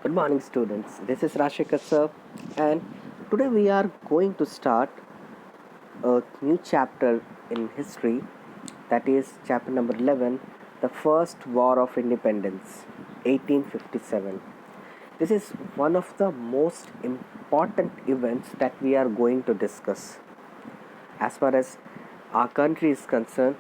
Good morning, students. This is Rashikar sir, and today we are going to start a new chapter in history, that is, chapter number 11, the First War of Independence, 1857. This is one of the most important events that we are going to discuss. As far as our country is concerned,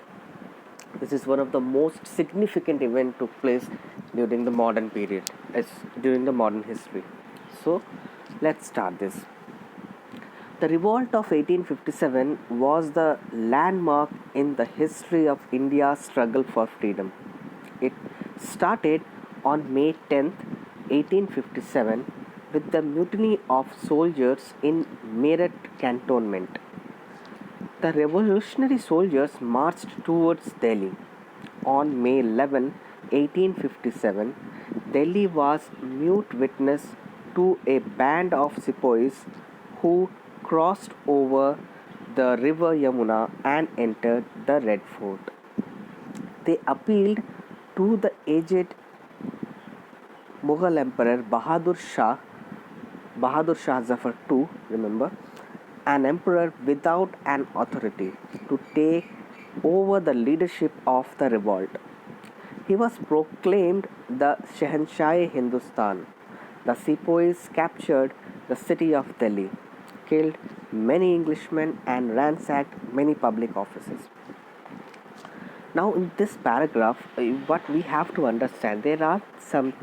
this is one of the most significant event took place during the modern period, as during the modern history. So, let's start this. The revolt of 1857 was the landmark in the history of India's struggle for freedom. It started on May 10th, 1857, with the mutiny of soldiers in Meerut cantonment. The revolutionary soldiers marched towards Delhi. On May 11, 1857, Delhi was mute witness to a band of sepoys who crossed over the river Yamuna and entered the Red Fort. They appealed to the aged Mughal Emperor Bahadur Shah Zafar II, remember, an emperor without an authority, to take over the leadership of the revolt. He was proclaimed the Shahanshah Hindustan. The sepoys captured the city of Delhi, killed many Englishmen, and ransacked many public offices. Now, in this paragraph, what we have to understand, there are some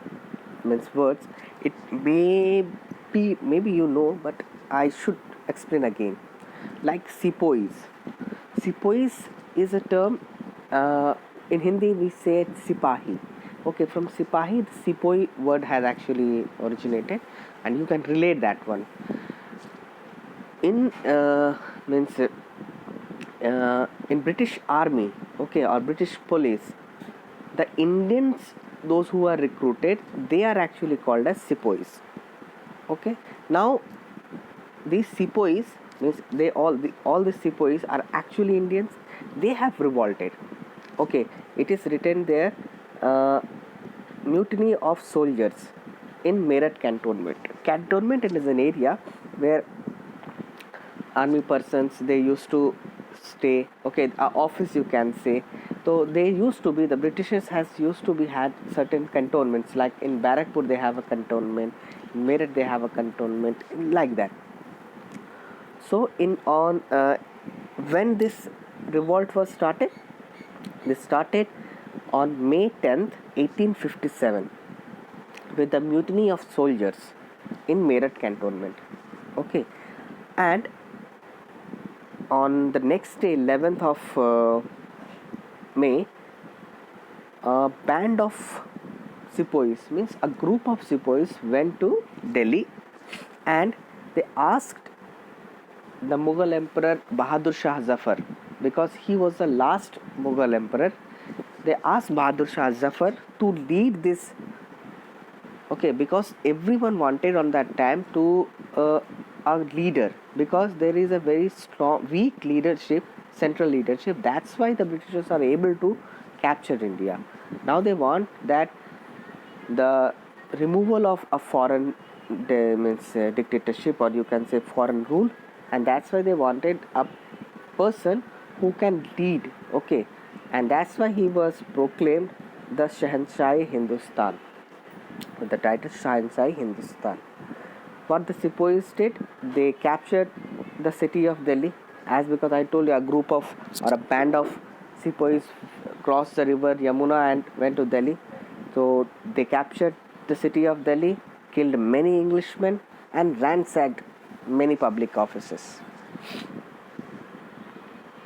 words. It maybe you know, but I should explain again. Like sepoys. Sepoys is a term. In Hindi, we say sipahi. Okay, from sipahi, the sepoy word has actually originated, and you can relate that one. In in British Army, okay, or British police, the Indians, those who are recruited, they are actually called as sepoys. Okay, now these sepoys means all the sepoys are actually Indians. They have revolted. Okay, it is written there, mutiny of soldiers in Meerut cantonment. Cantonment is an area where army persons they used to stay. Okay, office you can say. So they used to be, the Britishers has used to be had certain cantonments, like in Barakpur they have a cantonment, in Meerut they have a cantonment, like that. So when this revolt was started, this started on May 10th, 1857, with the mutiny of soldiers in Meerut cantonment. Okay, and on the next day, 11th of May, a band of sepoys, means a group of sepoys, went to Delhi, and they asked the Mughal Emperor Bahadur Shah Zafar, because he was the last Mughal Emperor. They asked Bahadur Shah Zafar to lead this. Okay, because everyone wanted on that time to a leader, because there is a very strong, weak leadership, central leadership. That's why the Britishers are able to capture India. Now they want that the removal of a foreign dictatorship, or you can say foreign rule, and that's why they wanted a person who can lead. Okay, and that's why he was proclaimed the Shahanshah Hindustan, with the title Shahanshah Hindustan. What the sepoys did, they captured the city of Delhi, as because I told you, a group of or a band of sepoys crossed the river Yamuna and went to Delhi. So they captured the city of Delhi, killed many Englishmen, and ransacked many public offices.